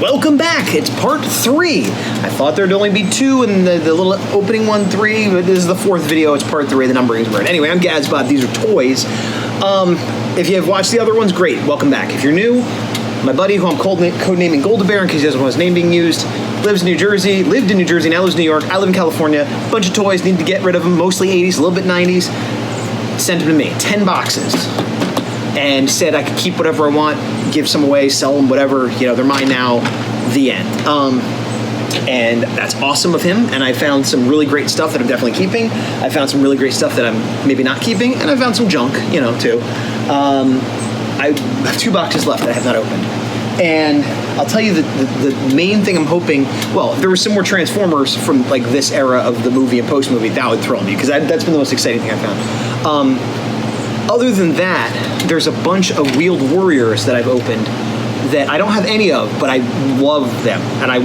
welcome back. It's part 3. I thought there'd only be 2 and the little opening one 3, but this is the 4th video. It's part 3. The numbering is weird. Anyway, I'm Gazbot. These are toys. If you have watched the other ones, great. Welcome back. If you're new, my buddy, who I'm codenaming Golda Bear in case he doesn't want his name being used, lived in New Jersey, now lives in New York. I live in California. Bunch of toys, need to get rid of them, mostly 80s, a little bit 90s. Sent them to me, 10 boxes. And said I could keep whatever I want, give some away, sell them, whatever, they're mine now, the end. And that's awesome of him, and I found some really great stuff that I'm definitely keeping. I found some really great stuff that I'm maybe not keeping, and I found some junk, too. I have 2 boxes left that I have not opened. And I'll tell you the main thing I'm hoping, well, if there were some more Transformers from like this era of the movie and post-movie, that would thrill me, because that's been the most exciting thing I found. Other than that, there's a bunch of wheeled warriors that I've opened that I don't have any of, but I love them. And I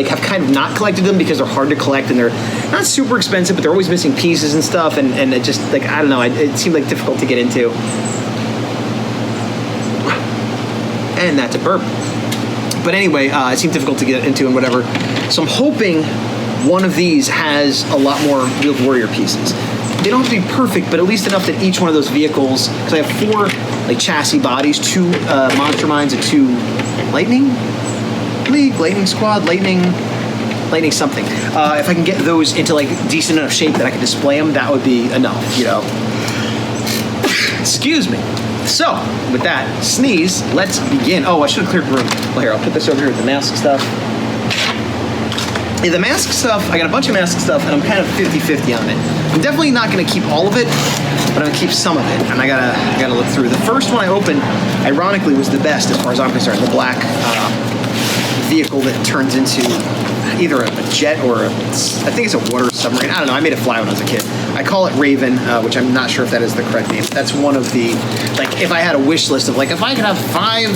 have kind of not collected them because they're hard to collect and they're not super expensive, but they're always missing pieces and stuff. And it just, I don't know, it seemed like difficult to get into. And that's a burp. But anyway, it seemed difficult to get into and whatever. So I'm hoping one of these has a lot more wheeled warrior pieces. They don't have to be perfect, but at least enough that each one of those vehicles, because I have 4 chassis bodies, 2 Monster Mines and 2 Lightning Squad, Lightning something. If I can get those into decent enough shape that I can display them, that would be enough, Excuse me. So, with that sneeze, let's begin. Oh, I should have cleared the room. Well, here, I'll put this over here with the mask stuff. Yeah, the mask stuff, I got a bunch of mask stuff, and I'm kind of 50-50 on it. I'm definitely not going to keep all of it, but I'm going to keep some of it, and I gotta look through. The first one I opened, ironically, was the best as far as I'm concerned. The black vehicle that turns into either a jet or I think it's a water submarine. I don't know. I made it fly when I was a kid. I call it Raven, which I'm not sure if that is the correct name. That's one of the, if I had a wish list of if I could have 5,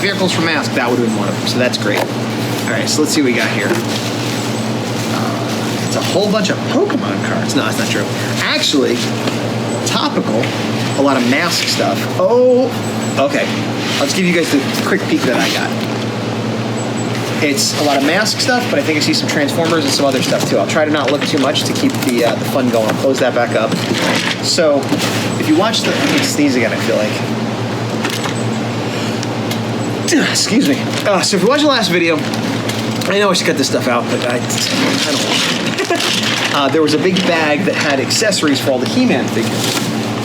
vehicles for mask, that would have been one of them. So that's great. All right, so let's see what we got here. It's a whole bunch of Pokemon cards. No, that's not true. Actually, topical, a lot of mask stuff. Oh, okay. I'll just give you guys the quick peek that I got. It's a lot of mask stuff, but I think I see some Transformers and some other stuff too. I'll try to not look too much to keep the fun going. I'll close that back up. So, if you watch I'm going to sneeze again, I feel like. Excuse me. So if you watch the last video, I know I should cut this stuff out, but I don't want to. There was a big bag that had accessories for all the He-Man figures.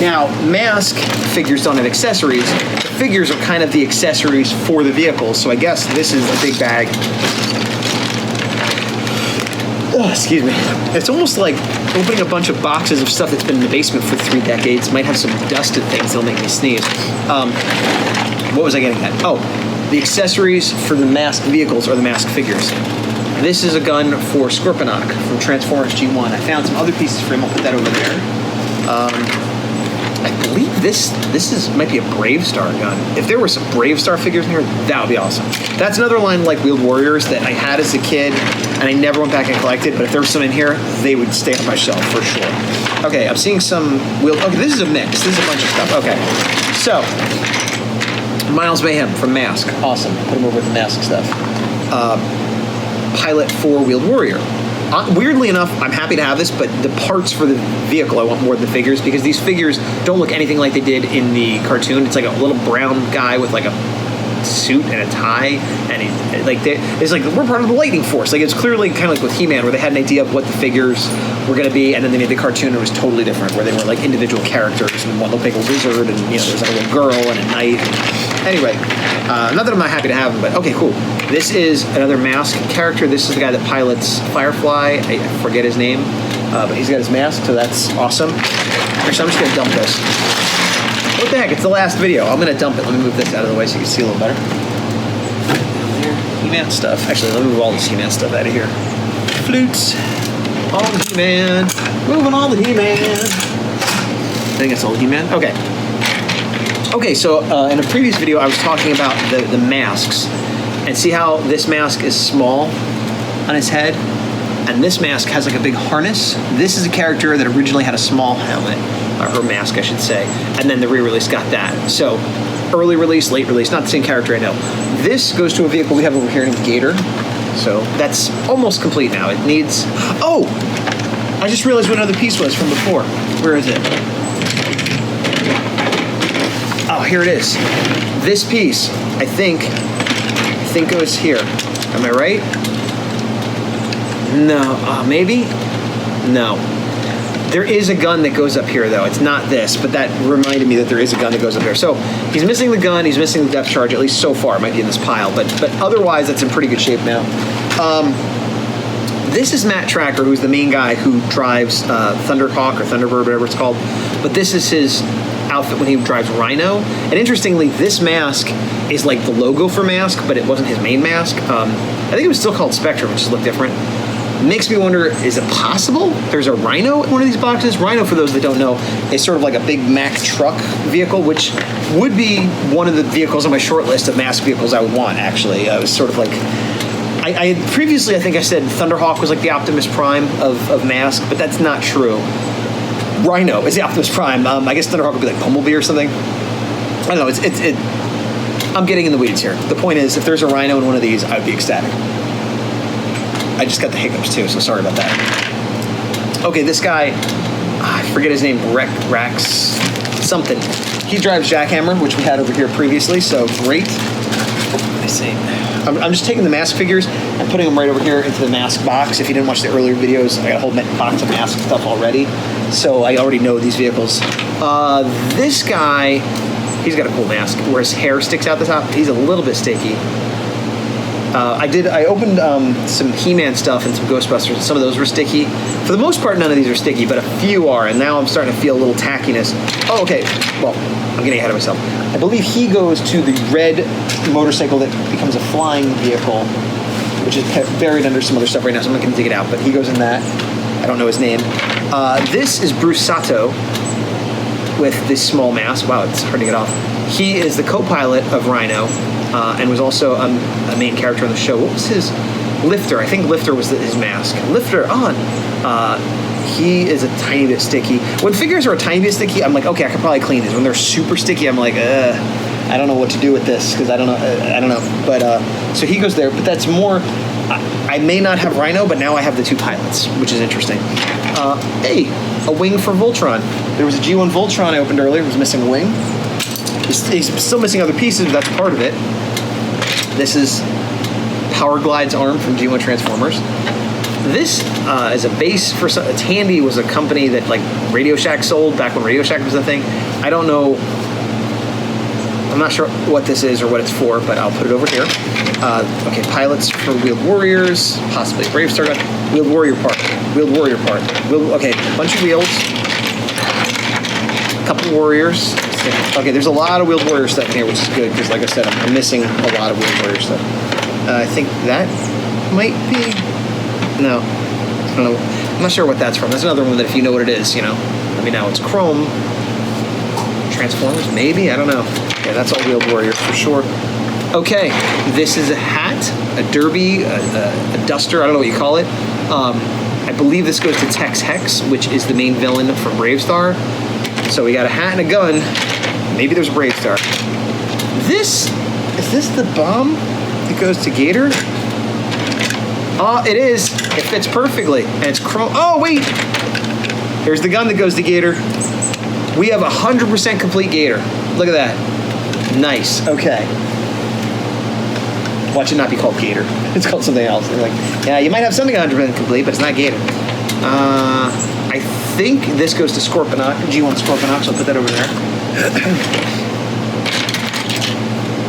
Now, mask figures don't have accessories. The figures are kind of the accessories for the vehicles, so I guess this is a big bag. Oh, excuse me. It's almost like opening a bunch of boxes of stuff that's been in the basement for 3 decades. Might have some dusted things that'll make me sneeze. What was I getting at? Oh, the accessories for the masked vehicles are the masked figures. This is a gun for Scorponok from Transformers G1. I found some other pieces for him. I'll put that over there. I believe this might be a Brave Star gun. If there were some Brave Star figures in here, that would be awesome. That's another line like Wheeled Warriors that I had as a kid, and I never went back and collected, but if there was some in here, they would stay on my shelf for sure. Okay, I'm seeing some wheeled... Okay, this is a mix. This is a bunch of stuff. Okay, so... Miles Mayhem from Mask. Awesome. Put him over with the Mask stuff. Pilot for Wheeled Warrior. Weirdly enough, I'm happy to have this, but the parts for the vehicle I want more than the figures, because these figures don't look anything like they did in the cartoon. It's like a little brown guy with a suit and a tie, and it's we're part of the Lightning Force. It's clearly kind of like with He-Man, where they had an idea of what the figures were going to be, and then they made the cartoon and it was totally different, where they were individual characters, and one looked like a wizard, and there was a little girl and a knight. Anyway, not that I'm not happy to have them, but okay, cool. This is another mask character. This is the guy that pilots Firefly. I forget his name, but he's got his mask, so that's awesome. Actually, I'm just going to dump this. What the heck? It's the last video. I'm going to dump it. Let me move this out of the way so you can see a little better. He-Man stuff. Actually, let me move all this He-Man stuff out of here. Flutes. All the He-Man. Moving all the He-Man. I think it's all He-Man. Okay. Okay, so in a previous video, I was talking about the masks. And see how this mask is small on his head? And this mask has a big harness. This is a character that originally had a small helmet. Or mask, I should say. And then the re-release got that. So early release, late release, not the same character I know. This goes to a vehicle we have over here named Gator. So that's almost complete now. It needs... Oh! I just realized what another piece was from before. Where is it? Oh, here it is. This piece, I think goes here. Am I right? No. Maybe? No. There is a gun that goes up here, though. It's not this, but that reminded me that there is a gun that goes up here. So he's missing the gun. He's missing the depth charge, at least so far. It might be in this pile, but otherwise, that's in pretty good shape now. This is Matt Tracker, who's the main guy who drives Thunderhawk or Thunderbird, whatever it's called. But this is his outfit when he drives Rhino. And interestingly, this mask is like the logo for Mask, but it wasn't his main mask. I think it was still called Spectrum, which just looked different. Makes me wonder, is it possible there's a Rhino in one of these boxes? Rhino, for those that don't know, is sort of like a big Mack truck vehicle, which would be one of the vehicles on my short list of Mask vehicles I would want, actually. It was sort of like... I previously, I think I said Thunderhawk was like the Optimus Prime of Mask, but that's not true. Rhino is the Optimus Prime. I guess Thunderhawk would be like Bumble Bee or something. I don't know, I'm getting in the weeds here. The point is, if there's a Rhino in one of these, I would be ecstatic. I just got the hiccups too, so sorry about that. Okay, this guy, I forget his name, Rex something. He drives Jackhammer, which we had over here previously, so great. I see. I'm just taking the Mask figures and putting them right over here into the Mask box. If you didn't watch the earlier videos, I got a whole box of Mask stuff already, so I already know these vehicles. This guy, he's got a cool mask where his hair sticks out the top. He's a little bit sticky. I opened some He-Man stuff and some Ghostbusters, and some of those were sticky. For the most part, none of these are sticky, but a few are, and now I'm starting to feel a little tackiness. Oh, okay. Well, I'm getting ahead of myself. I believe he goes to the red motorcycle that becomes a flying vehicle, which is buried under some other stuff right now, so I'm not going to dig it out, but he goes in that. I don't know his name. This is Bruce Sato with this small mask. Wow, it's hard to get off. He is the co-pilot of Rhino, and was also a main character on the show. What was his? Lifter. I think Lifter was his mask. Lifter on. He is a tiny bit sticky. When figures are a tiny bit sticky, I'm like, okay, I could probably clean these. When they're super sticky, I'm like, I don't know what to do with this because I don't know. But so he goes there. But that's more. I may not have Rhino, but now I have the two pilots, which is interesting. Hey, a wing for Voltron. There was a G1 Voltron I opened earlier. It was missing a wing. He's still missing other pieces, but that's part of it. This is Power Glide's arm from G1 Transformers. This is a base for Tandy was a company that like Radio Shack sold back when Radio Shack was a thing. I don't know. I'm not sure what this is or what it's for, but I'll put it over here. Okay, pilots for Wheeled Warriors, possibly Brave Star gun. Wheeled Warrior part. Okay, bunch of wheels. A couple warriors. Okay, there's a lot of Wheeled Warrior stuff in here, which is good because, like I said, I'm missing a lot of Wheeled Warrior stuff. I think that might be. No, I don't know. I'm not sure what that's from. That's another one that if you know what it is, let me know. It's Chrome. Transformers, maybe? I don't know. Yeah, that's all Wheeled Warriors for sure. Okay, this is a hat, a derby, a duster, I don't know what you call it. I believe this goes to Tex Hex, which is the main villain from Brave Star. So we got a hat and a gun. Maybe there's Brave Star. Is this the bomb that goes to Gator? Oh, it is. It fits perfectly. And it's chrome. Oh, wait. Here's the gun that goes to Gator. We have 100% complete Gator. Look at that. Nice. Okay. Watch it not be called Gator. It's called something else. They're like, yeah, you might have something 100% complete, but it's not Gator. I think this goes to Scorponok, G1 Scorponok, so I'll put that over there.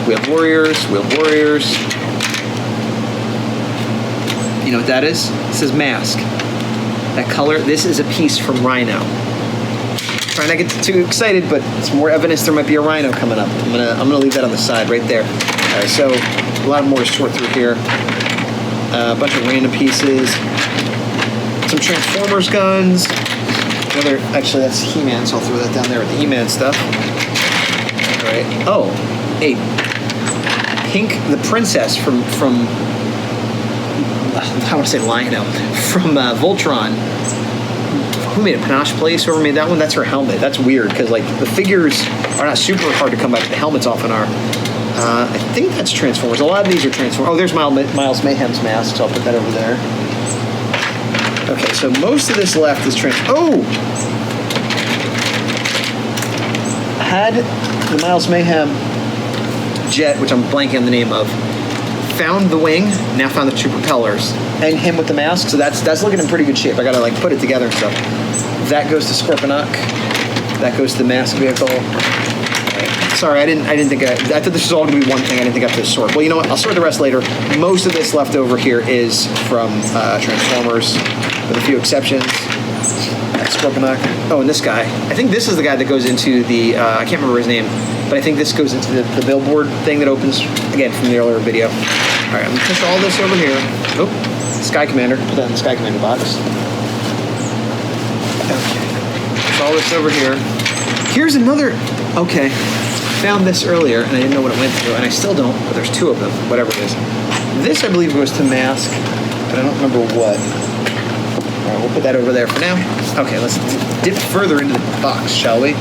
Wheeled Warriors. You know what that is? It says Mask. That color, this is a piece from Rhino. Try not to get too excited, but it's more evidence there might be a Rhino coming up. I'm gonna leave that on the side right there. All right, so a lot more to sort through here. A bunch of random pieces. Some Transformers guns. Actually, that's He-Man, so I'll throw that down there with the He-Man stuff. All right. Oh, hey, Pink the Princess from I want to say Rhino from Voltron. who made it? Panache Place, whoever made that one, that's her helmet. That's weird, because like the figures are not super hard to come by, but the helmets often are. I think that's Transformers. A lot of these are Transformers. Oh, there's Miles Mayhem's mask, so I'll put that over there. Okay, so most of this left is Oh! Had the Miles Mayhem jet, which I'm blanking on the name of, found the wing, now found the two propellers, and him with the mask, so that's looking in pretty good shape. I gotta like put it together and stuff. That goes to Scorponok. That goes to the mask vehicle. Sorry, I didn't think I thought this was all gonna be one thing. I didn't think I have to sort. Well, you know what? I'll sort the rest later. Most of this left over here is from Transformers, with a few exceptions. That's Scorponok. Oh, and this guy. I think this is the guy that goes into the. I can't remember his name, but I think this goes into the billboard thing that opens again from the earlier video. All right, I'm gonna push all this over here. Oh, Sky Commander. Put that in the Sky Commander box. Okay. Push all this over here. Here's another. Okay. Found this earlier, and I didn't know what it went to, and I still don't, but there's two of them, whatever it is. This, I believe, goes to Mask, but I don't remember what. All right, we'll put that over there for now. Okay, let's dip further into the box, shall we?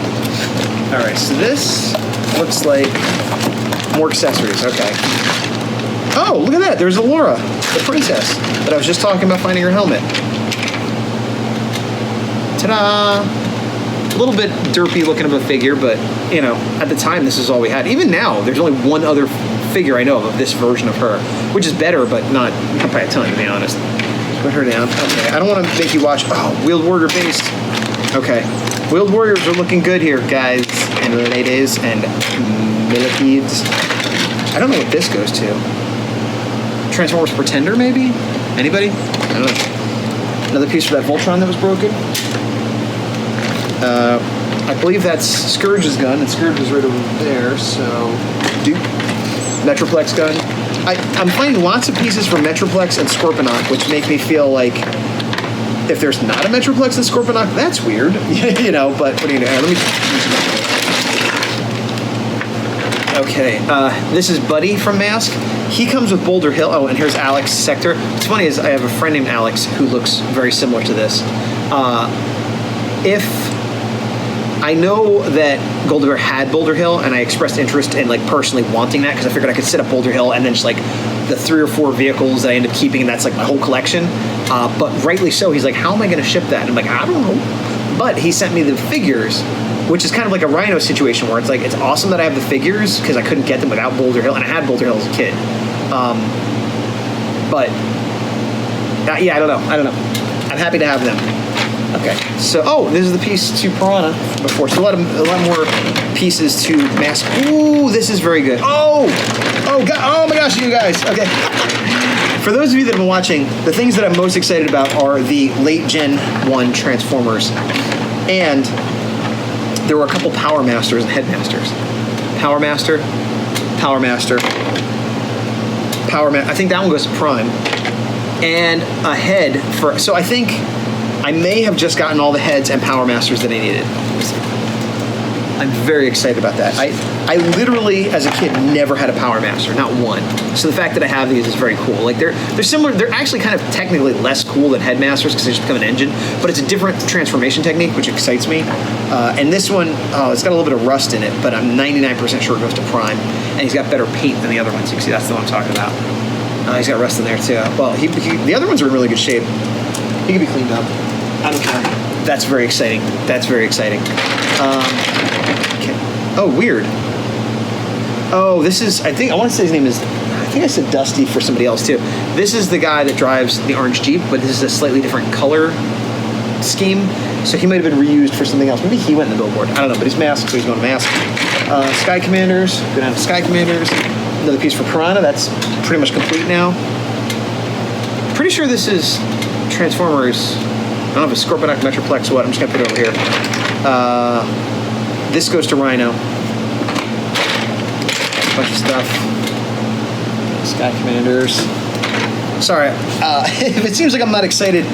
All right, so this looks like more accessories. Okay. Oh, look at that. There's Allura, the princess, that I was just talking about finding her helmet. Ta-da! A little bit derpy looking of a figure, but, you know, at the time, this is all we had. Even now, there's only one other figure I know of this version of her, which is better, but not by a ton, to be honest. Put her down. Okay, I don't want to make you watch. Oh, Wheeled Warrior based. Okay. Wheeled Warriors are looking good here, guys and ladies and millipedes. I don't know what this goes to. Transformers Pretender, maybe? Anybody? I don't know. Another piece for that Voltron that was broken. I believe that's Scourge's gun, and Scourge is right over there, so... Metroplex gun. I'm finding lots of pieces from Metroplex and Scorponok, which make me feel like if there's not a Metroplex and Scorponok, that's weird. You know, but what are you gonna do? Okay, this is Buddy from Mask. He comes with Boulder Hill. Oh, and here's Alex Sector. What's funny is I have a friend named Alex who looks very similar to this. If I know that Goldiver had Boulder Hill, and I expressed interest in like personally wanting that because I figured I could set up Boulder Hill and then just like the 3 or 4 vehicles that I end up keeping, and that's like my whole collection. But rightly so, he's like, how am I going to ship that? And I'm like, I don't know. But he sent me the figures, which is kind of like a Rhino situation where it's like, it's awesome that I have the figures because I couldn't get them without Boulder Hill, and I had Boulder Hill as a kid. Yeah, I don't know. I'm happy to have them. Okay, so this is the piece to Piranha before. So a lot more pieces to Mask. Ooh, this is very good. Oh God! Oh my gosh, you guys. Okay. For those of you that have been watching, the things that I'm most excited about are the late Gen 1 Transformers, and there were a couple Power Masters and Headmasters. Power Master. I think that one goes to Prime, and a head for. So I think I may have just gotten all the heads and Power Masters that I needed. I'm very excited about that. I literally, as a kid, never had a Power Master, not one. So the fact that I have these is very cool. Like they're similar. They're actually kind of technically less cool than Headmasters because they just become an engine, but it's a different transformation technique, which excites me. And this one, it's got a little bit of rust in it, but I'm 99% sure it goes to Prime. And he's got better paint than the other ones. You can see that's the one I'm talking about. He's got rust in there too. Well, the other ones are in really good shape. He can be cleaned up. I don't care. That's very exciting. Okay. Oh, weird. Oh, this is, I want to say his name is, I think I said Dusty for somebody else too. This is the guy that drives the orange Jeep, but this is a slightly different color scheme. So he might have been reused for something else. Maybe he went in the billboard. I don't know, but he's Masked, so he's going to Mask. Sky Commanders. Go down to Sky Commanders. Another piece for Piranha. That's pretty much complete now. Pretty sure this is Transformers. I don't know if it's Scorponok, Metroplex, what. I'm just going to put it over here. This goes to Rhino. A bunch of stuff. Sky Commanders. Sorry, if it seems like I'm not excited,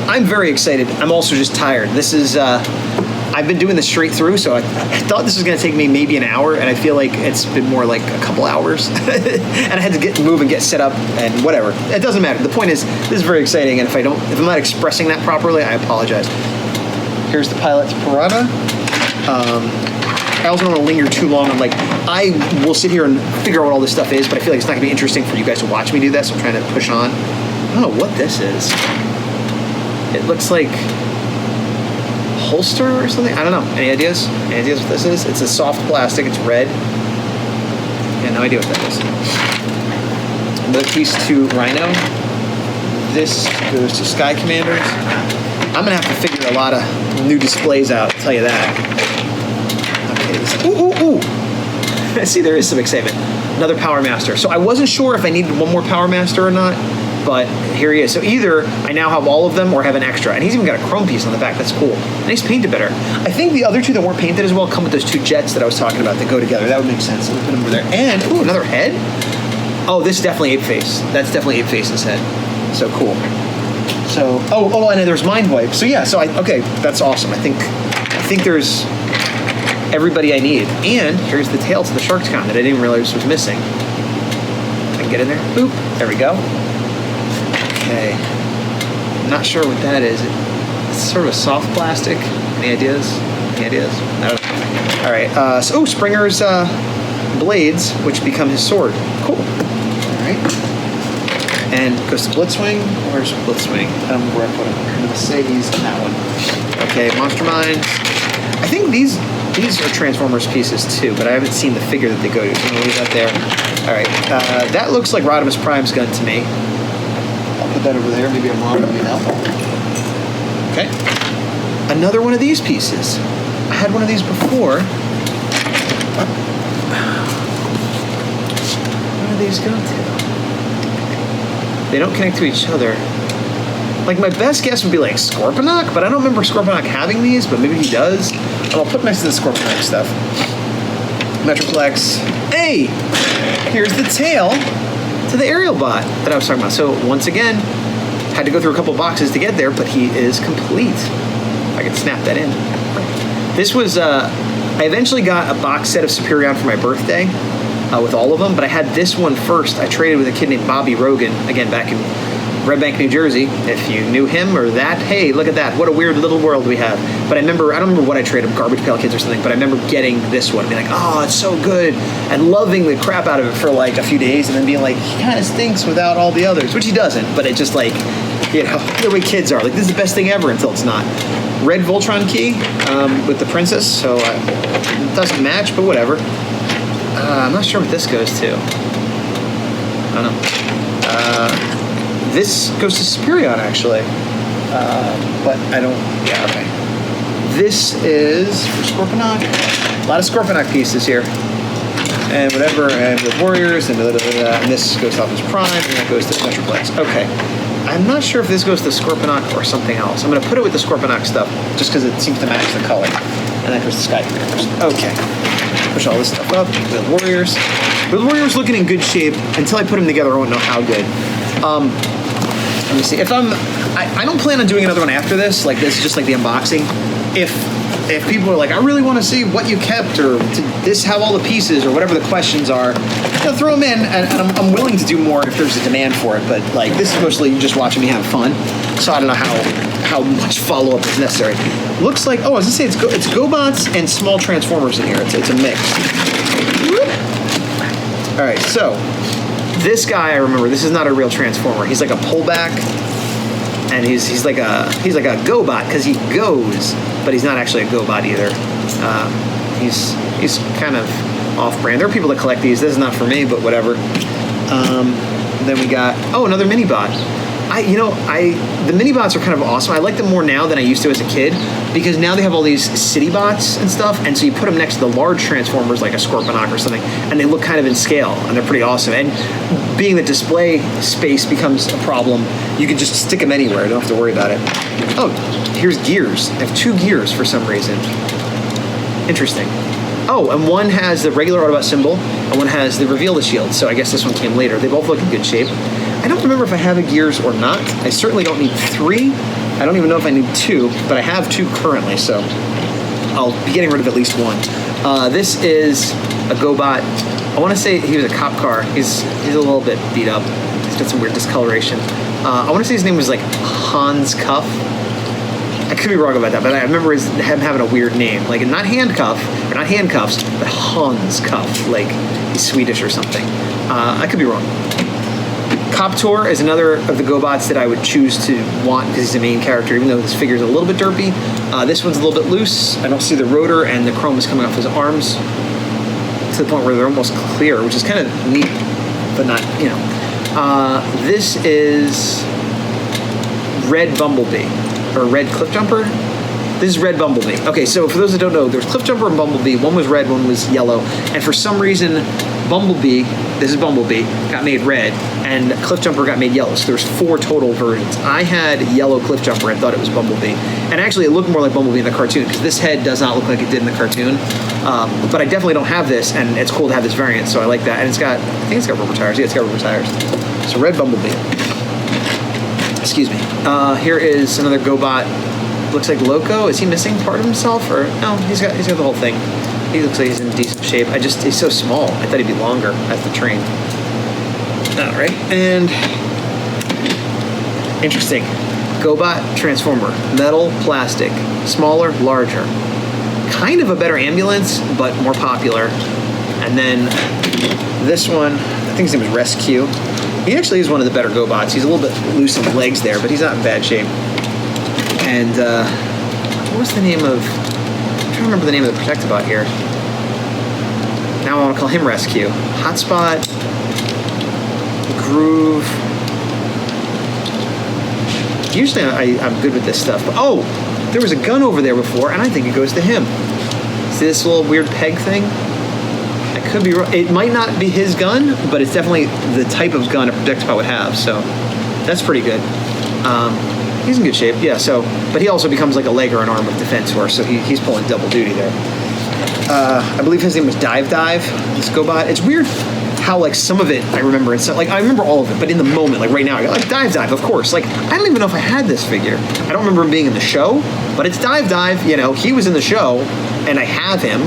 I'm very excited. I'm also just tired. This is, I've been doing this straight through, so I thought this was going to take me maybe an hour, and I feel like it's been more like a couple hours. And I had to move and get set up and whatever. It doesn't matter. The point is, this is very exciting, and if I'm not expressing that properly, I apologize. Here's the pilot's Piranha. I also don't want to linger too long on, like, I will sit here and figure out what all this stuff is, but I feel like it's not going to be interesting for you guys to watch me do that, so I'm trying to push on. I don't know what this is. It looks like holster or something? I don't know. Any ideas? Any ideas what this is? It's a soft plastic. It's red. Yeah, no idea what that is. Another piece to Rhino. This goes to Sky Commanders. I'm going to have to figure a lot of new displays out, I'll tell you that. Ooh. See, there is some excitement. Another Power Master. So I wasn't sure if I needed one more Power Master or not, but here he is. So either I now have all of them or have an extra. And he's even got a chrome piece on the back. That's cool. And he's painted better. I think the other two that weren't painted as well come with those two jets that I was talking about that go together. That would make sense. So we put them over there. And, ooh, another head. Oh, this is definitely Ape Face. That's definitely Ape Face's head. So cool. So, and then there's Mind Wipe. So yeah, okay, that's awesome. I think there's everybody I need. And here's the tail to the Sharks Con that I didn't realize was missing. I can get in there. Boop. There we go. Okay. I'm not sure what that is. It's sort of a soft plastic. Any ideas? I don't know. All right. Springer's blades, which become his sword. Cool. All right. And goes to Blitzwing. Where's Blitzwing? I don't remember where I put him. I'm going to say he's in that one. Okay, Monster Mine. I think these are Transformers pieces too, but I haven't seen the figure that they go to, so I'm going to leave that there. All right, that looks like Rodimus Prime's gun to me. I'll put that over there. Maybe I'm wrong. Maybe no. Okay. Another one of these pieces. I had one of these before. Where do these go to? They don't connect to each other. Like, my best guess would be like Scorponok, but I don't remember Scorponok having these, but maybe he does. And I'll put next to the Scorponok stuff. Metroplex. Hey! Here's the tail to the aerial bot that I was talking about. So, once again, had to go through a couple boxes to get there, but he is complete. If I can snap that in. This was, I eventually got a box set of Superion for my birthday. With all of them, but I had this one first. I traded with a kid named Bobby Rogan, again, back in Red Bank, New Jersey. If you knew him or that, hey, look at that. What a weird little world we have. But I don't remember what I traded, Garbage Pail Kids or something, but I remember getting this one and being like, oh, it's so good, and loving the crap out of it for like a few days, and then being like, he kind of stinks without all the others, which he doesn't, but it just like, you know, the way kids are. Like, this is the best thing ever until it's not. Red Voltron key with the princess, so it doesn't match, but whatever. I'm not sure what this goes to. I don't know. This goes to Superion, actually. But I don't... Yeah, okay. This is for Scorponok. A lot of Scorponok pieces here. And whatever, and with Warriors, and and this goes to Optimus Prime, and that goes to Metroplex. Okay. I'm not sure if this goes to Scorponok or something else. I'm going to put it with the Scorponok stuff, just because it seems to match the color. And that goes to Sky Commanders. Okay. Push all this stuff up. The Warriors. The Warriors looking in good shape. Until I put them together, I won't know how good. Let me see. If I don't plan on doing another one after this. Like, this is just like the unboxing. If people are like, I really want to see what you kept, or this have all the pieces, or whatever the questions are, throw them in, and I'm willing to do more if there's a demand for it. But like, this is mostly just watching me have fun. So I don't know how much follow up is necessary. Looks like, I was gonna say it's Gobots and small Transformers in here. It's a mix. All right, so this guy, I remember, this is not a real Transformer. He's like a pullback, and he's like a Gobot because he goes, but he's not actually a Gobot either. He's kind of off-brand. There are people that collect these. This is not for me, but whatever. Then we got another Minibot. The Minibots are kind of awesome. I like them more now than I used to as a kid, because now they have all these city bots and stuff, and so you put them next to the large Transformers like a Scorponok or something, and they look kind of in scale, and they're pretty awesome. And being that display space becomes a problem, you can just stick them anywhere. You don't have to worry about it. Oh, here's gears. I have 2 gears for some reason. Interesting. Oh, and one has the regular Autobot symbol, and one has the Reveal the Shield, so I guess this one came later. They both look in good shape. I don't remember if I have a gears or not. I certainly don't need 3. I don't even know if I need 2, but I have 2 currently, so I'll be getting rid of at least 1. This is a Gobot. I want to say he was a cop car. He's a little bit beat up. He's got some weird discoloration. I want to say his name was like Hans Cuff. I could be wrong about that, but I remember him having a weird name. Like, not handcuffs, but Hans Cuff. Like, he's Swedish or something. I could be wrong. Coptor is another of the Gobots that I would choose to want because he's the main character, even though this figure's a little bit derpy. This one's a little bit loose. I don't see the rotor, and the chrome is coming off his arms to the point where they're almost clear, which is kind of neat, but not, you know. This is Red Bumblebee, or Red Cliffjumper. This is Red Bumblebee. Okay, so for those that don't know, there's Cliffjumper and Bumblebee. One was red, one was yellow, and for some reason, Bumblebee, this is Bumblebee, got made red, and Cliffjumper got made yellow. So there's 4 total versions. I had yellow Cliffjumper and thought it was Bumblebee. And actually, it looked more like Bumblebee in the cartoon, because this head does not look like it did in the cartoon. But I definitely don't have this, and it's cool to have this variant, so I like that. And it's got, I think it's got rubber tires. Yeah, it's got rubber tires. So Red Bumblebee. Excuse me. Here is another Gobot. Looks like Loco. Is he missing part of himself, or no? He's got the whole thing. He looks like he's in decent shape. He's so small. I thought he'd be longer at the train. All right, and interesting. Gobot Transformer, metal, plastic, smaller, larger. Kind of a better ambulance, but more popular. And then this one, I think his name is Rescue. He actually is one of the better Gobots. He's a little bit loose in the legs there, but he's not in bad shape. And what was the name of... I'm trying to remember the name of the Protectobot here. Now I want to call him Rescue. Hotspot, Groove. Usually I'm good with this stuff, but oh, there was a gun over there before, and I think it goes to him. See this little weird peg thing? I could be wrong. It might not be his gun, but it's definitely the type of gun a Protectobot would have, so that's pretty good. He's in good shape, yeah, so, but he also becomes like a leg or an arm of Defense Force, so he's pulling double duty there. I believe his name was Dive, this Gobot. It's weird how, like, some of it I remember, and so, like, I remember all of it, but in the moment, like, right now, I go, like, Dive, of course. Like, I don't even know if I had this figure. I don't remember him being in the show, but it's Dive, you know, he was in the show, and I have him,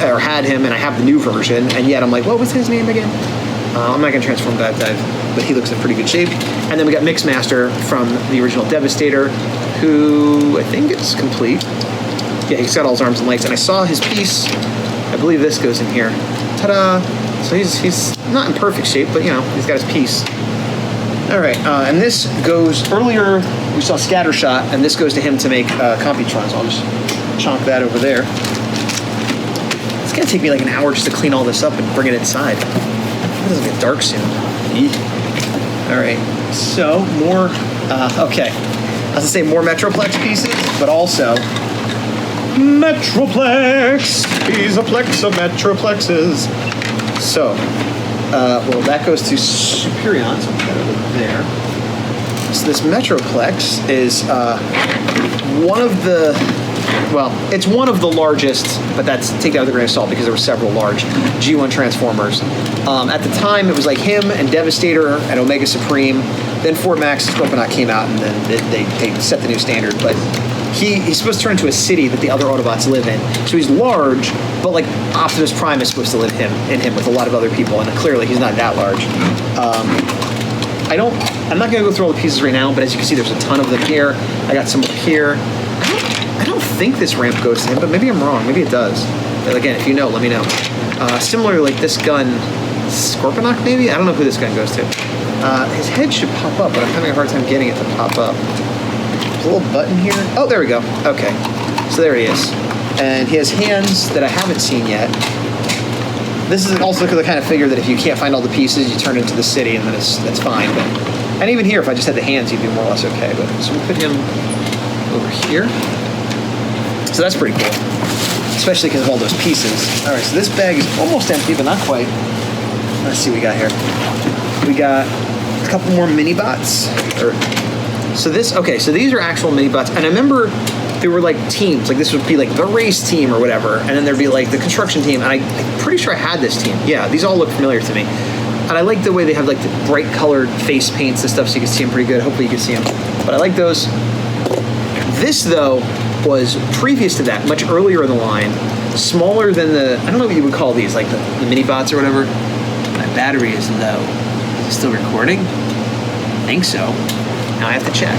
or had him, and I have the new version, and yet I'm like, what was his name again? I'm not going to transform Dive, but he looks in pretty good shape. And then we got Mixmaster from the original Devastator, who I think is complete. Yeah, he's got all his arms and legs, and I saw his piece. I believe this goes in here. Ta-da! So he's not in perfect shape, but, you know, he's got his piece. All right, and this goes, earlier we saw Scattershot, and this goes to him to make Computron, so I'll just chonk that over there. It's going to take me like an hour just to clean all this up and bring it inside. It doesn't get dark soon. Eek. All right, so more, okay. I was gonna say more Metroplex pieces, but also Metroplex. He's a plex of Metroplexes. So, well, that goes to Superion, so I'll put that over there. So this Metroplex is one of the, well, it's one of the largest, but that's, take that with a grain of salt because there were several large G1 Transformers. At the time, it was like him and Devastator and Omega Supreme. Then Fort Max Scorponok came out, and then they set the new standard. But he's supposed to turn into a city that the other Autobots live in. So he's large, but like Optimus Prime is supposed to live in him with a lot of other people, and clearly he's not that large. I'm not going to go through all the pieces right now, but as you can see, there's a ton of them here. I got some up here. I don't think this ramp goes to him, but maybe I'm wrong. Maybe it does. But again, if you know, let me know. Similarly, like this gun, Scorponok maybe? I don't know who this gun goes to. His head should pop up, but I'm having a hard time getting it to pop up. There's a little button here. Oh, there we go. Okay. So there he is. And he has hands that I haven't seen yet. This is also the kind of figure that if you can't find all the pieces, you turn into the city, and then that's fine. But, and even here, if I just had the hands, he'd be more or less okay. But so we'll put him over here. So that's pretty cool, especially because of all those pieces. All right, so this bag is almost empty, but not quite. Let's see what we got here. We got a couple more Minibots. So these are actual Minibots, and I remember there were like teams, like this would be like the race team or whatever, and then there'd be like the construction team, and I'm pretty sure I had this team. Yeah, these all look familiar to me. And I like the way they have like the bright colored face paints and stuff so you can see them pretty good. Hopefully you can see them. But I like those. This, though, was previous to that, much earlier in the line, smaller than the, I don't know what you would call these, like the Minibots or whatever. My battery is low. Is it still recording? I think so. Now I have to check.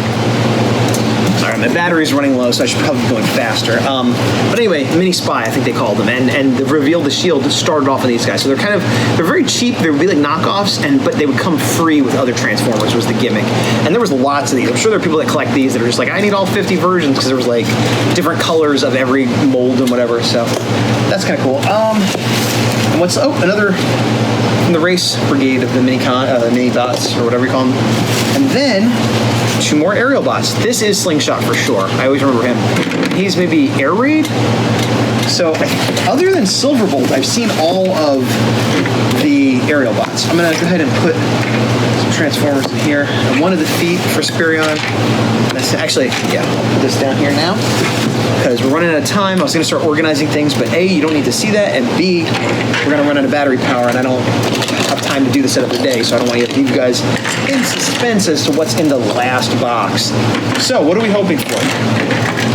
Alright, my battery's running low, so I should probably be going faster. But anyway, Mini Spy, I think they called them, and the reveal the shield started off on these guys. So they're very cheap. They would be like knockoffs, but they would come free with other Transformers was the gimmick. And there was lots of these. I'm sure there are people that collect these that are just like, I need all 50 versions because there was like different colors of every mold and whatever. So that's kind of cool. And what's another from the race brigade of the Minibots or whatever you call them. And then 2 more aerial bots. This is Slingshot for sure. I always remember him. He's maybe Air Raid. So other than Silverbolt, I've seen all of the aerial bots. I'm gonna go ahead and put some Transformers in here. I wanted the feet for Spirion. Actually, yeah, I'll put this down here now because we're running out of time. I was gonna start organizing things, but A, you don't need to see that, and B, we're gonna run out of battery power, and I don't have time to do this every day, so I don't want to leave you guys in suspense as to what's in the last box. So, what are we hoping for?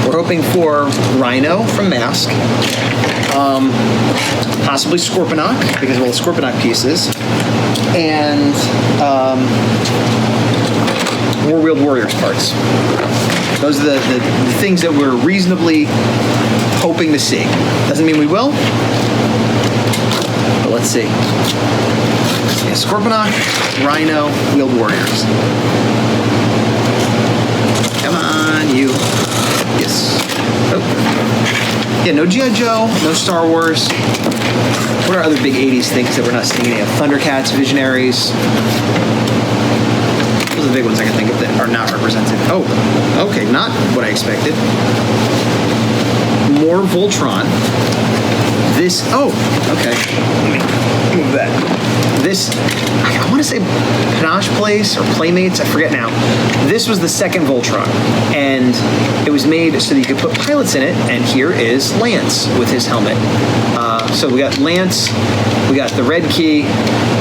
We're hoping for Rhino from Mask, possibly Scorponok, because of all the Scorponok pieces, and War Wheeled Warriors parts. Those are the things that we're reasonably hoping to see. Doesn't mean we will, but let's see. Yeah, Scorponok, Rhino, Wheeled Warriors. Come on, you. Yes. Oh. Yeah, no G.I. Joe, no Star Wars. What are other big 80s things that we're not seeing? Thundercats, Visionaries. Those are the big ones I can think of that are not represented. Oh, okay, not what I expected. More Voltron. This, oh, okay. Let me move that. This, I want to say Panache Place or Playmates, I forget now. This was the second Voltron, and it was made so that you could put pilots in it, and here is Lance with his helmet. So we got Lance, we got the Red Key,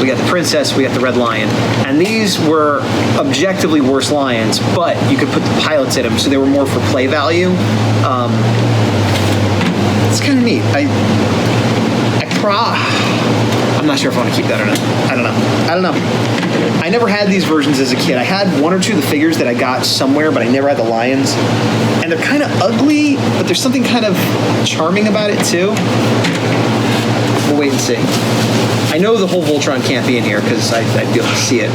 we got the Princess, we got the Red Lion. And these were objectively worse lions, but you could put the pilots in them, so they were more for play value. It's kind of neat. I'm not sure if I want to keep that or not. I don't know. I never had these versions as a kid. I had 1 or 2 of the figures that I got somewhere, but I never had the lions. And they're kind of ugly, but there's something kind of charming about it too. We'll wait and see. I know the whole Voltron can't be in here because I'd be able to see it.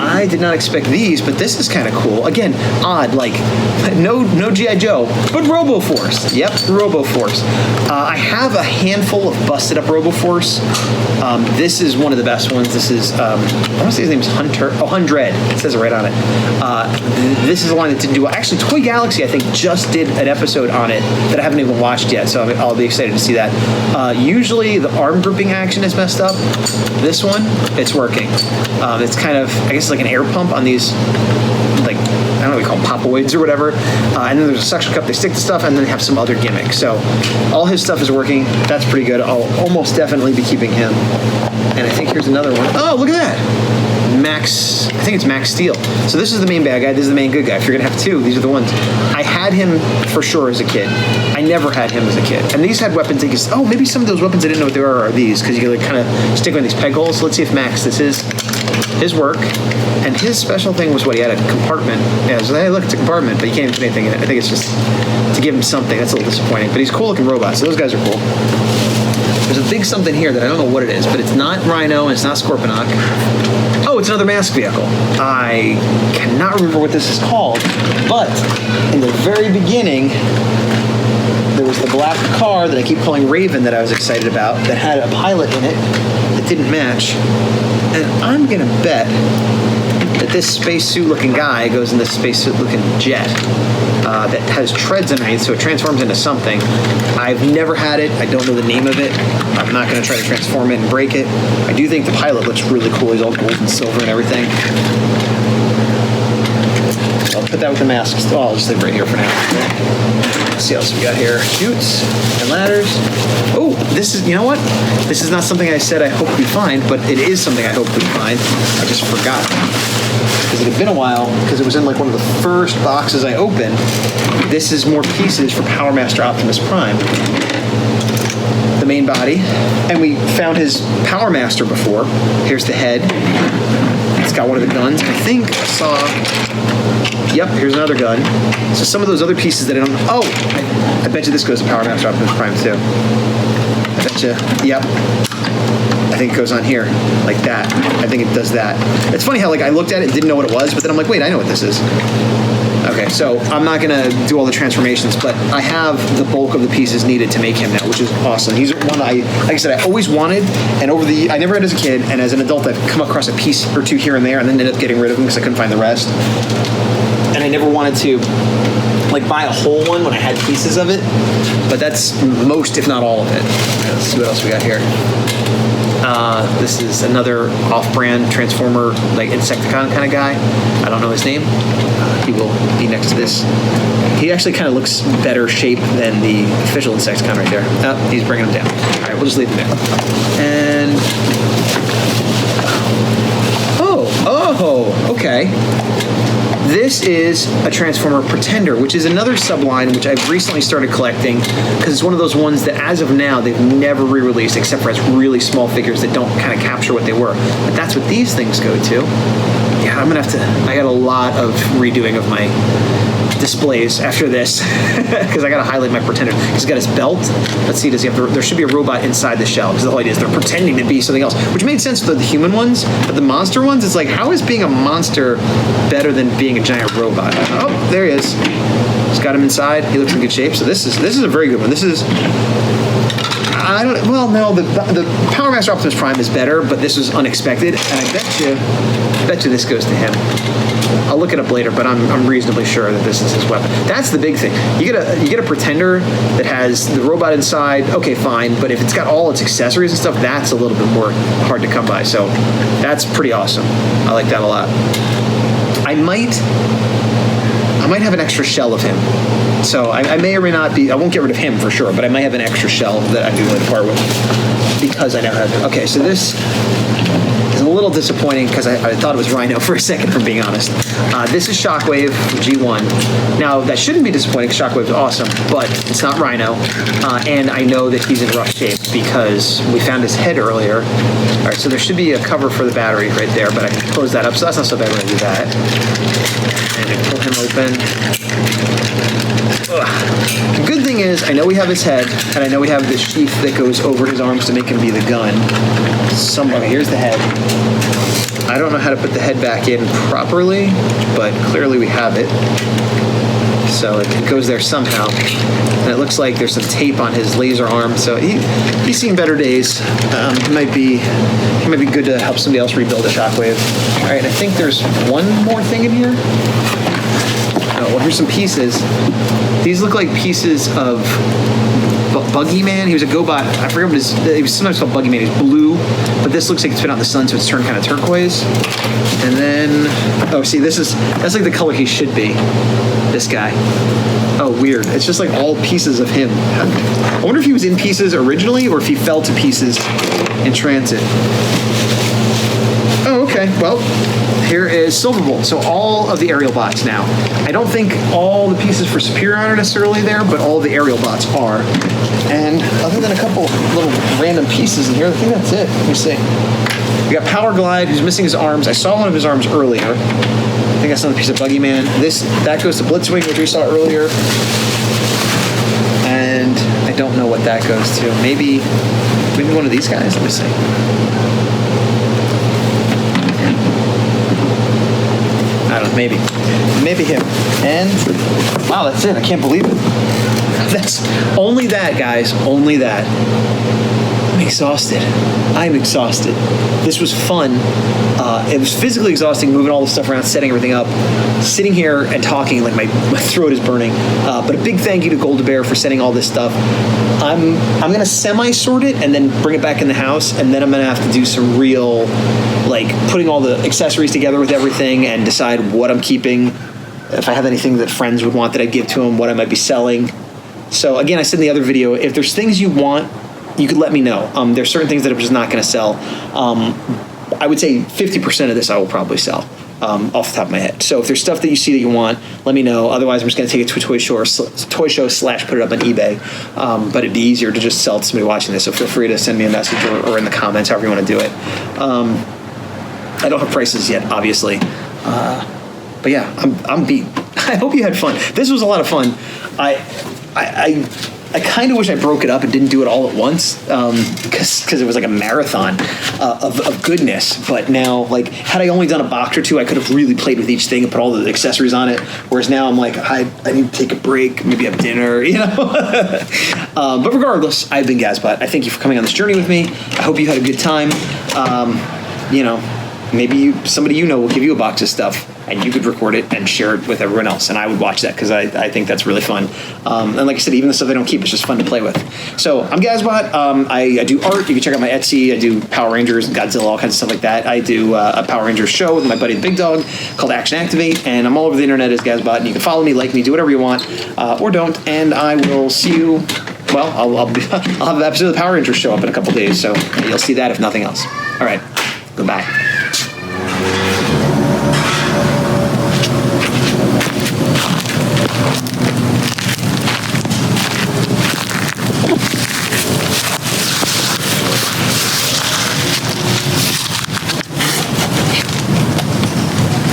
I did not expect these, but this is kind of cool. Again, odd, like no G.I. Joe, but Robo Force. Yep, Robo Force. I have a handful of busted up Robo Force. This is one of the best ones. This is, I want to say his name is Hunter. Oh, 100. It says it right on it. This is a line that didn't do well. Actually, Toy Galaxy, I think, just did an episode on it that I haven't even watched yet, so I'll be excited to see that. Usually, the arm grouping action is messed up. This one, it's working. It's kind of, I guess, like an air pump on these, like, I don't know what we call them, popoids or whatever. And then there's a suction cup. They stick the stuff, and then they have some other gimmick. So all his stuff is working. That's pretty good. I'll almost definitely be keeping him. And I think here's another one. Oh, look at that. Max, I think it's Max Steele. So this is the main bad guy. This is the main good guy. If you're going to have 2, these are the ones. I had him for sure as a kid. I never had him as a kid. And these had weapons. Oh, maybe some of those weapons I didn't know what they are these, because you can like kind of stick on these peg holes. So let's see if Max, this is his work. And his special thing was what? He had a compartment. Yeah, so hey, look, it's a compartment, but you can't even put anything in it. I think it's just to give him something. That's a little disappointing. But he's cool looking robot, so those guys are cool. There's a big something here that I don't know what it is, but it's not Rhino and it's not Scorponok. Oh, it's another Mask vehicle. I cannot remember what this is called, but in the very beginning, there was the black car that I keep calling Raven that I was excited about that had a pilot in it that didn't match. And I'm going to bet that this spacesuit-looking guy goes in this spacesuit-looking jet that has treads underneath, so it transforms into something. I've never had it. I don't know the name of it. I'm not going to try to transform it and break it. I do think the pilot looks really cool. He's all gold and silver and everything. I'll put that with the masks. Oh, I'll just leave it right here for now. Let's see what else we got here. Chutes and ladders. Oh, this is, you know what? This is not something I said I hope we find, but it is something I hope we find. I just forgot. Because it had been a while, because it was in like one of the first boxes I opened. This is more pieces for Power Master Optimus Prime. The main body. And we found his Power Master before. Here's the head. It's got one of the guns. I think I saw... Yep, here's another gun. So some of those other pieces that I don't... Oh! I bet you this goes to Power Master Optimus Prime, too. I bet you... Yep. I think it goes on here, like that. I think it does that. It's funny how, like, I looked at it, didn't know what it was, but then I'm like, wait, I know what this is. Okay, so I'm not going to do all the transformations, but I have the bulk of the pieces needed to make him now, which is awesome. He's one like I said, I always wanted, and I never had as a kid, and as an adult, I've come across a piece or two here and there, and then ended up getting rid of them because I couldn't find the rest. And I never wanted to, like, buy a whole one when I had pieces of it, but that's most, if not all of it. Let's see what else we got here. This is another off-brand Transformer, like Insecticon kind of guy. I don't know his name. He will be next to this. He actually kind of looks better shaped than the official Insecticon right there. Oh, he's bringing him down. All right, we'll just leave him there. And... Oh, okay. This is a Transformer Pretender, which is another subline which I've recently started collecting because it's one of those ones that as of now they've never re-released except for as really small figures that don't kind of capture what they were. But that's what these things go to. Yeah, I'm gonna have to, I got a lot of redoing of my displays after this because I gotta highlight my Pretender. He's got his belt. Let's see, does he have there should be a robot inside the shell because the whole idea is they're pretending to be something else, which made sense for the human ones, but the monster ones, it's like, how is being a monster better than being a giant robot? Oh, there he is. He's got him inside. He looks in good shape. So this is a very good one. This is, I don't, well, no, the Power Master Optimus Prime is better, but this was unexpected, and I bet you this goes to him. I'll look it up later, but I'm reasonably sure that this is his weapon. That's the big thing. You get a Pretender that has the robot inside. Okay, fine, but if it's got all its accessories and stuff, that's a little bit more hard to come by. So that's pretty awesome. I like that a lot. I might have an extra shell of him. So I may or may not be, I won't get rid of him for sure, but I might have an extra shell that I'd be willing to part with because I now have it. Okay, so this is a little disappointing because I thought it was Rhino for a second, from being honest. This is Shockwave G1. Now, that shouldn't be disappointing because Shockwave's awesome, but it's not Rhino. And I know that he's in rough shape because we found his head earlier. All right, so there should be a cover for the battery right there, but I can close that up, so that's not so bad when I do that. And I pull him open. Ugh. The good thing is, I know we have his head, and I know we have the sheath that goes over his arms to make him be the gun. Okay, here's the head. I don't know how to put the head back in properly, but clearly we have it. So it goes there somehow. And it looks like there's some tape on his laser arm, so he's seen better days. He might be good to help somebody else rebuild a Shockwave. All right, I think there's one more thing in here. Oh, well, here's some pieces. These look like pieces of Buggy Man. He was a Gobot. I forget what he was sometimes called Buggy Man. He's blue, but this looks like it's been out in the sun, so it's turned kind of turquoise. And then, oh, see, that's like the color he should be. This guy. Oh, weird. It's just like all pieces of him. I wonder if he was in pieces originally or if he fell to pieces in transit. Oh, okay. Well, here is Silverbolt. So all of the aerial bots now. I don't think all the pieces for Superior are necessarily there, but all the aerial bots are. And other than a couple little random pieces in here, I think that's it. Let me see. We got Power Glide, who's missing his arms. I saw one of his arms earlier. I think that's another piece of Buggy Man. That goes to Blitzwing, which we saw earlier. And I don't know what that goes to. Maybe one of these guys. Let me see. I don't know, maybe him. And wow, that's it. I can't believe it. That's only that, guys. Only that. I'm exhausted. I'm exhausted. This was fun. It was physically exhausting moving all the stuff around, setting everything up, sitting here and talking like my throat is burning. But a big thank you to Golda Bear for sending all this stuff. I'm gonna semi-sort it and then bring it back in the house, and then I'm gonna have to do some real, like, putting all the accessories together with everything and decide what I'm keeping, if I have anything that friends would want that I'd give to them, what I might be selling. So again, I said in the other video, if there's things you want, you could let me know. There's certain things that I'm just not going to sell. I would say 50% of this I will probably sell off the top of my head. So if there's stuff that you see that you want, let me know. Otherwise, I'm just going to take it to a toy show / put it up on eBay. But it'd be easier to just sell to somebody watching this. So feel free to send me a message or in the comments, however you want to do it. I don't have prices yet, obviously. But yeah, I'm beat. I hope you had fun. This was a lot of fun. I kind of wish I broke it up and didn't do it all at once, because it was like a marathon of goodness. But now, like, had I only done a box or two, I could have really played with each thing and put all the accessories on it. Whereas now I'm like, I need to take a break, maybe have dinner, you know? But regardless, I've been Gazbot. I thank you for coming on this journey with me. I hope you had a good time. You know, maybe somebody you know will give you a box of stuff, and you could record it and share it with everyone else, and I would watch that because I think that's really fun. And like I said, even the stuff I don't keep, it's just fun to play with. So I'm Gazbot. I do art. You can check out my Etsy. I do Power Rangers, Godzilla, all kinds of stuff like that. I do a Power Rangers show with my buddy the Big Dog called Action Activate, and I'm all over the internet as Gazbot, and you can follow me, like me, do whatever you want, or don't, and I will see you. Well, I'll have an episode of the Power Rangers show up in a couple days, so you'll see that if nothing else. All right, goodbye.